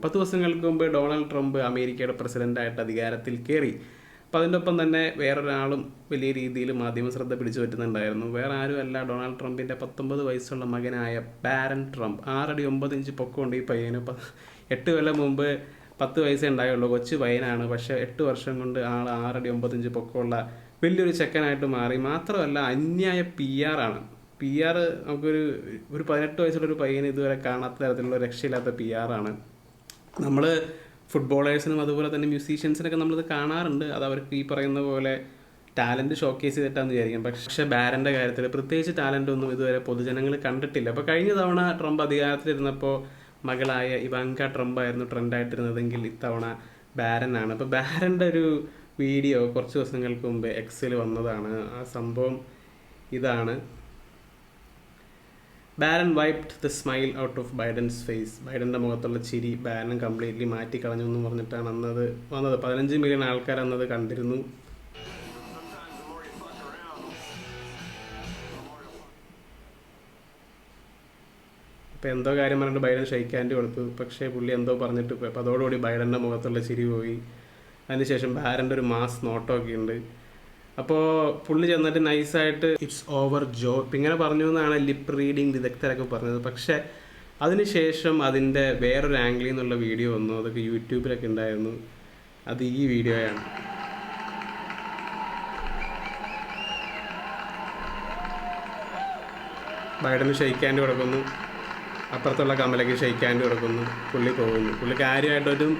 10 ദിവസങ്ങൾക്ക് മുമ്പ് Donald Trump അമേരിക്കയുടെ പ്രസിഡന്റായിട്ട് അധികാരത്തിൽ കയറി. അപ്പോൾ അതിൻ്റെ ഒപ്പം തന്നെ വേറൊരാളും വലിയ രീതിയിൽ മാധ്യമ ശ്രദ്ധ പിടിച്ചു പറ്റുന്നുണ്ടായിരുന്നു. വേറെ ആരുമല്ല, ഡൊണാൾഡ് ട്രംപിൻ്റെ 19 വയസ്സുള്ള മകനായ ബാരൻ ട്രംപ്. 6 അടി 9 ഇഞ്ച് പൊക്കമുണ്ട് ഈ പയ്യന്. 8 കൊല്ലം മുമ്പ് 10 വയസ്സേ ഉണ്ടായുള്ളൂ. കൊച്ചു പയ്യനാണ്. പക്ഷേ 8 വർഷം കൊണ്ട് ആൾ 6 അടി 9 ഇഞ്ച് പൊക്കമുള്ള വലിയൊരു ചെക്കനായിട്ട് മാറി. മാത്രമല്ല അന്യായ PR ആണ്. PR നമുക്കൊരു 18 വയസ്സുള്ളൊരു പയ്യന് ഇതുവരെ കാണാത്ത തരത്തിലുള്ള രക്ഷയില്ലാത്ത PR ആണ്. നമ്മൾ ഫുട്ബോളേഴ്സിനും അതുപോലെ തന്നെ മ്യൂസീഷ്യൻസിനൊക്കെ നമ്മളിത് കാണാറുണ്ട്. അത് അവർക്ക് ഈ പറയുന്ന പോലെ ടാലൻറ്റ് ഷോക്കേസ് ചെയ്തിട്ടാന്ന് വിചാരിക്കും. പക്ഷേ ബാരൻ്റെ കാര്യത്തിൽ പ്രത്യേകിച്ച് ടാലൻ്റ് ഒന്നും ഇതുവരെ പൊതുജനങ്ങൾ കണ്ടിട്ടില്ല. അപ്പോൾ കഴിഞ്ഞ തവണ ട്രംപ് അധികാരത്തിലിരുന്നപ്പോൾ മകളായ ഇവാങ്ക ട്രംപ് ആയിരുന്നു ട്രെൻഡായിട്ടിരുന്നതെങ്കിൽ ഇത്തവണ ബാരനാണ്. അപ്പോൾ ബാരൻ്റെ ഒരു വീഡിയോ കുറച്ച് ദിവസങ്ങൾക്ക് മുമ്പ് എക്സിൽ വന്നതാണ്. ആ സംഭവം ഇതാണ്. Barron wiped the smile out of Biden's face. ബൈഡൻ്റെ മുഖത്തുള്ള ചിരി ബാരൻ കംപ്ലീറ്റ്ലി മാറ്റിക്കളഞ്ഞു എന്ന് പറഞ്ഞിട്ടാണ് അന്നത് വന്നത്. 15 മില്യൺ ആൾക്കാർ അന്നത് കണ്ടിരുന്നു. അപ്പോൾ എന്തോ കാര്യം പറഞ്ഞിട്ട് ബൈഡൻ ഷെയ്ക്ക് ഹാൻഡ് കൊടുത്തു. പക്ഷേ പുള്ളി എന്തോ പറഞ്ഞിട്ട് പോയി. അപ്പോൾ അതോടുകൂടി ബൈഡൻ്റെ മുഖത്തുള്ള ചിരി പോയി. അതിനുശേഷം ബാരൻ്റെ ഒരു മാസ് നോട്ടമൊക്കെ ഉണ്ട്. അപ്പോൾ പുള്ളി ചെന്നിട്ട് നൈസായിട്ട് ഇറ്റ്സ് ഓവർ ജോ ഇങ്ങനെ പറഞ്ഞു എന്നാണ് ലിപ്പ് റീഡിങ് വിദഗ്ധരൊക്കെ പറഞ്ഞത്. പക്ഷേ അതിനുശേഷം അതിൻ്റെ വേറൊരു ആംഗിളിൽ നിന്നുള്ള വീഡിയോ വന്നു. അതൊക്കെ യൂട്യൂബിലൊക്കെ ഉണ്ടായിരുന്നു. അത് ഈ വീഡിയോയാണ്. ബൈഡന് ഷെയ്ക്ക് ഹാൻഡ് കൊടുക്കുന്നു, അപ്പുറത്തുള്ള കമലയ്ക്ക് ഷെയ്ക്ക് ഹാൻഡ് കൊടുക്കുന്നു, പുള്ളി പോകുന്നു. പുള്ളി കാര്യമായിട്ടൊന്നും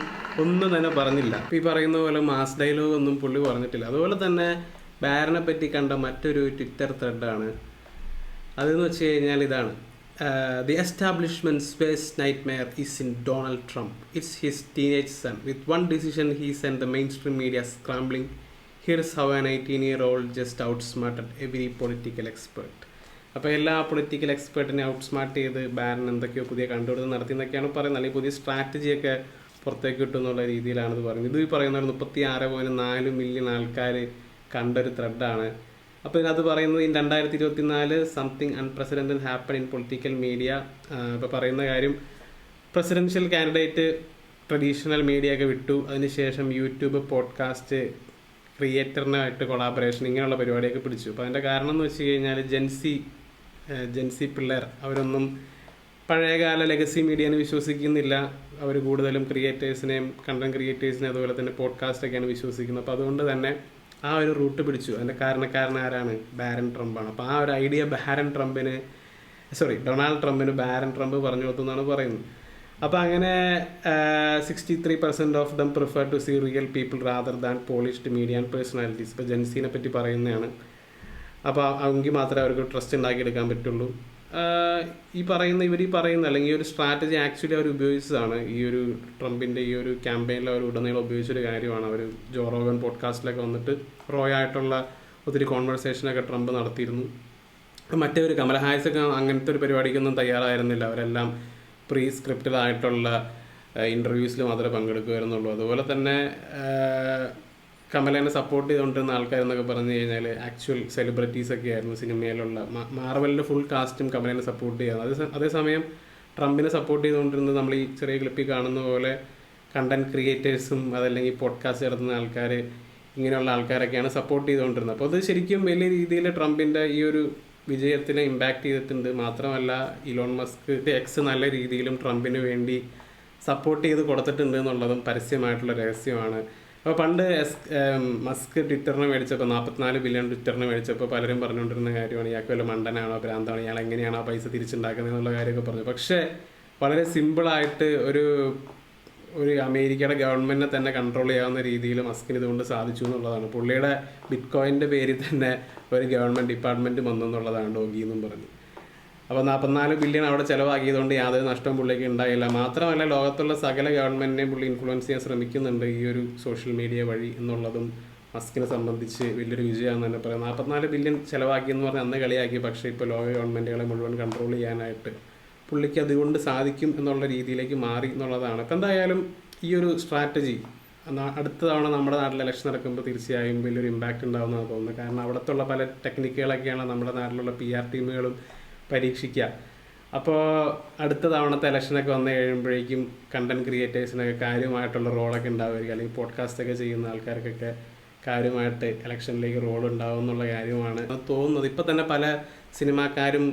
ഒന്നും തന്നെ പറഞ്ഞില്ല. ഇപ്പോൾ ഈ പറയുന്ന പോലെ മാസ് ഡയലോഗ് ഒന്നും പുള്ളി പറഞ്ഞിട്ടില്ല. അതുപോലെ തന്നെ ബാരനെ പറ്റി കണ്ട മറ്റൊരു ട്വിറ്റർ ത്രെഡാണ്. അതെന്ന് വെച്ച് കഴിഞ്ഞാൽ ഇതാണ്: the establishment's worst nightmare isn't Donald Trump. It's his teenage son. With one decision he sent the mainstream media scrambling. Here's how an 18-year-old just outsmarted every political expert. അപ്പോൾ എല്ലാ political എക്സ്പേർട്ടിനെ ഔട്ട്സ്മാർട്ട് ചെയ്ത് barren എന്തൊക്കെയോ പുതിയ കണ്ടുപിടുത്തം നടത്തിയെന്നൊക്കെയാണ് പറയുന്നത്. അല്ലെങ്കിൽ പുതിയ സ്ട്രാറ്റജിയൊക്കെ പുറത്തേക്ക് കിട്ടും എന്നുള്ള രീതിയിലാണിത് പറയുന്നത്. ഇത് ഈ പറയുന്ന 36.4 മില്യൺ ആൾക്കാർ കണ്ടൊരു ത്രെഡാണ്. അപ്പോൾ ഇതിനകത്ത് പറയുന്നത് in 2024 something unprecedented happen in political media. ഇപ്പോൾ പറയുന്ന കാര്യം പ്രസിഡൻഷ്യൽ കാൻഡിഡേറ്റ് ട്രഡീഷണൽ മീഡിയ ഒക്കെ വിട്ടു. അതിനുശേഷം യൂട്യൂബ്, പോഡ്കാസ്റ്റ്, ക്രിയേറ്ററിനായിട്ട് കൊളാബറേഷൻ, ഇങ്ങനെയുള്ള പരിപാടിയൊക്കെ പിടിച്ചു. അപ്പോൾ അതിൻ്റെ കാരണം എന്ന് വെച്ച് കഴിഞ്ഞാൽ ജെൻസി പിള്ളേർ അവരൊന്നും പഴയകാല ലെഗസി മീഡിയനെ വിശ്വസിക്കുന്നില്ല. അവർ കൂടുതലും ക്രിയേറ്റേഴ്സിനെയും കണ്ടന്റ് ക്രിയേറ്റേഴ്സിനെയും അതുപോലെ തന്നെ പോഡ്കാസ്റ്റൊക്കെയാണ് വിശ്വസിക്കുന്നത്. അപ്പോൾ അതുകൊണ്ട് തന്നെ ആ ഒരു റൂട്ട് പിടിച്ചു. അതിൻ്റെ കാരണക്കാരൻ ആരാണ്? ബാരൻ ട്രംപാണ്. അപ്പോൾ ആ ഒരു ഐഡിയ ഡൊണാൾഡ് ട്രംപിന് ബാരൻ ട്രംപ് പറഞ്ഞു കൊടുത്തു എന്നാണ് പറയുന്നത്. അപ്പോൾ അങ്ങനെ 63% of them prefer to see real people rather than polished media and personalities. ഇപ്പോൾ ജെൻസിനെ പറ്റി പറയുന്നതാണ്. അപ്പോൾ എങ്കിൽ മാത്രമേ അവർക്ക് ട്രസ്റ്റ് ഉണ്ടാക്കിയെടുക്കാൻ പറ്റുള്ളൂ. ഇവർ പറയുന്ന അല്ലെങ്കിൽ ഈ ഒരു സ്ട്രാറ്റജി ആക്ച്വലി അവർ ഉപയോഗിച്ചതാണ്. ഈ ഒരു ട്രംപിൻ്റെ ഈ ഒരു ക്യാമ്പയിനിൽ അവർ ഉടനീളം ഉപയോഗിച്ചൊരു കാര്യമാണ്. അവർ ജോ റോഗൻ പോഡ്കാസ്റ്റിലൊക്കെ വന്നിട്ട് ആയിട്ടുള്ള ഒത്തിരി കോൺവെർസേഷനൊക്കെ ട്രംപ് നടത്തിയിരുന്നു. മറ്റൊരു കമല ഹാരിസൊക്കെ അങ്ങനത്തെ ഒരു പരിപാടിക്കൊന്നും തയ്യാറായിരുന്നില്ല. അവരെല്ലാം പ്രീ സ്ക്രിപ്റ്റഡ് ആയിട്ടുള്ള ഇൻ്റർവ്യൂസിൽ മാത്രമേ പങ്കെടുക്കുമായിരുന്നുള്ളൂ. അതുപോലെ തന്നെ കമലേനെ സപ്പോർട്ട് ചെയ്തുകൊണ്ടിരുന്ന ആൾക്കാരെന്നൊക്കെ പറഞ്ഞു കഴിഞ്ഞാൽ ആക്ച്വൽ സെലിബ്രിറ്റീസൊക്കെ ആയിരുന്നു. സിനിമയിലുള്ള മാർവലിൻ്റെ ഫുൾ കാസ്റ്റും കമലേനെ സപ്പോർട്ട് ചെയ്യാറ്. അതേസമയം ട്രംപിനെ സപ്പോർട്ട് ചെയ്തുകൊണ്ടിരുന്നത് നമ്മൾ ഈ ചെറിയ ക്ലിപ്പിൽ കാണുന്ന പോലെ കണ്ടന്റ് ക്രിയേറ്റേഴ്സും അതല്ലെങ്കിൽ പോഡ്കാസ്റ്റ് നടത്തുന്ന ആൾക്കാർ, ഇങ്ങനെയുള്ള ആൾക്കാരൊക്കെയാണ് സപ്പോർട്ട് ചെയ്തുകൊണ്ടിരുന്നത്. അപ്പോൾ അത് ശരിക്കും വലിയ രീതിയിൽ ട്രംപിൻ്റെ ഈ ഒരു വിജയത്തിനെ ഇമ്പാക്റ്റ് ചെയ്തിട്ടുണ്ട്. മാത്രമല്ല ഇലോൺ മസ്ക് എക്സ് നല്ല രീതിയിലും ട്രംപിന് വേണ്ടി സപ്പോർട്ട് ചെയ്ത് കൊടുത്തിട്ടുണ്ട് എന്നുള്ളതും പരസ്യമായിട്ടുള്ള രഹസ്യമാണ്. അപ്പോൾ പണ്ട് മസ്ക് ട്വിറ്ററിനെ മേടിച്ചപ്പോൾ 44 ബില്യൺ ട്വിറ്ററിനെ മേടിച്ചപ്പോൾ പലരും പറഞ്ഞുകൊണ്ടിരുന്ന കാര്യമാണ് ഇയാൾക്ക് വല്ല മണ്ടനാണോ ഭ്രാന്താണോ, ഇയാൾ എങ്ങനെയാണോ പൈസ തിരിച്ചുണ്ടാക്കുന്നത് എന്നുള്ള കാര്യമൊക്കെ പറഞ്ഞു. പക്ഷേ വളരെ സിമ്പിളായിട്ട് ഒരു അമേരിക്കയുടെ ഗവൺമെൻറ്റിനെ തന്നെ കൺട്രോൾ ചെയ്യാവുന്ന രീതിയിൽ മസ്കിന് ഇതുകൊണ്ട് സാധിച്ചു എന്നുള്ളതാണ്. പുള്ളിയുടെ ബിറ്റ്കോയിൻ്റെ പേരിൽ തന്നെ ഒരു ഗവൺമെൻറ് ഡിപ്പാർട്ട്മെൻറ്റ് വന്നു എന്നുള്ളതാണ് ഡോഗി എന്നും പറഞ്ഞു. അപ്പോൾ 44 ബില്യൺ അവിടെ ചിലവാക്കിയതുകൊണ്ട് യാതൊരു നഷ്ടവും പുള്ളിക്ക് ഉണ്ടായില്ല. മാത്രമല്ല ലോകത്തുള്ള സകല ഗവൺമെൻറ്റിനെയും പുള്ളി ഇൻഫ്ലുവൻസ് ചെയ്യാൻ ശ്രമിക്കുന്നുണ്ട് ഈ ഒരു സോഷ്യൽ മീഡിയ വഴി എന്നുള്ളതും മസ്കിനെ സംബന്ധിച്ച് വലിയൊരു വിജയമാണെന്ന് തന്നെ പറയാം. 44 ബില്യൺ ചിലവാക്കിയെന്ന് പറഞ്ഞാൽ അന്ന് കളിയാക്കി. പക്ഷേ ഇപ്പോൾ ലോക ഗവൺമെൻറ്റുകളെ മുഴുവൻ കൺട്രോൾ ചെയ്യാനായിട്ട് പുള്ളിക്ക് അതുകൊണ്ട് സാധിക്കും എന്നുള്ള രീതിയിലേക്ക് മാറി എന്നുള്ളതാണ്. അപ്പോൾ എന്തായാലും ഈ ഒരു സ്ട്രാറ്റജി അടുത്ത തവണ നമ്മുടെ നാട്ടിൽ ഇലക്ഷൻ നടക്കുമ്പോൾ തീർച്ചയായും വലിയൊരു ഇമ്പാക്റ്റ് ഉണ്ടാകുമെന്നാണ് തോന്നുന്നത്. കാരണം അവിടത്തുള്ള പല ടെക്നിക്കുകളൊക്കെയാണ് നമ്മുടെ നാട്ടിലുള്ള PR ടീമുകളും പരീക്ഷിക്കുക. അപ്പോൾ അടുത്ത തവണത്തെ ഇലക്ഷനൊക്കെ വന്നു കഴിയുമ്പോഴേക്കും കണ്ടന്റ് ക്രിയേറ്റേഴ്സിനൊക്കെ കാര്യമായിട്ടുള്ള റോളൊക്കെ ഉണ്ടാവുമായിരിക്കും, അല്ലെങ്കിൽ പോഡ്കാസ്റ്റൊക്കെ ചെയ്യുന്ന ആൾക്കാർക്കൊക്കെ കാര്യമായിട്ട് ഇലക്ഷനിലേക്ക് റോൾ ഉണ്ടാവും എന്നുള്ള കാര്യമാണ് തോന്നുന്നത്. ഇപ്പോൾ തന്നെ പല സിനിമാക്കാരും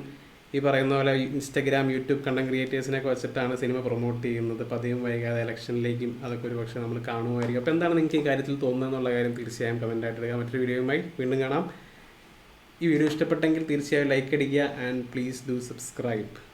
ഈ പറയുന്ന പോലെ ഇൻസ്റ്റഗ്രാം, യൂട്യൂബ് കണ്ടന്റ് ക്രിയേറ്റേഴ്സിനൊക്കെ വെച്ചിട്ടാണ് സിനിമ പ്രൊമോട്ട് ചെയ്യുന്നത്. അപ്പോൾ അധികം വൈകാതെ ഇലക്ഷനിലേക്കും അതൊക്കെ ഒരു പക്ഷേ നമ്മൾ കാണുമായിരിക്കും. അപ്പോൾ എന്താണ് നിങ്ങൾക്ക് ഈ കാര്യത്തിൽ തോന്നുന്നത് എന്നുള്ള കാര്യം തീർച്ചയായും കമൻറ്റായിട്ട് ഇടുക. മറ്റൊരു വീഡിയോയുമായി വീണ്ടും കാണാം. ഈ വീഡിയോ ഇഷ്ടപ്പെട്ടെങ്കിൽ തീർച്ചയായും ലൈക്ക് അടിക്കുക ആൻഡ് പ്ലീസ് ഡു സബ്സ്ക്രൈബ്.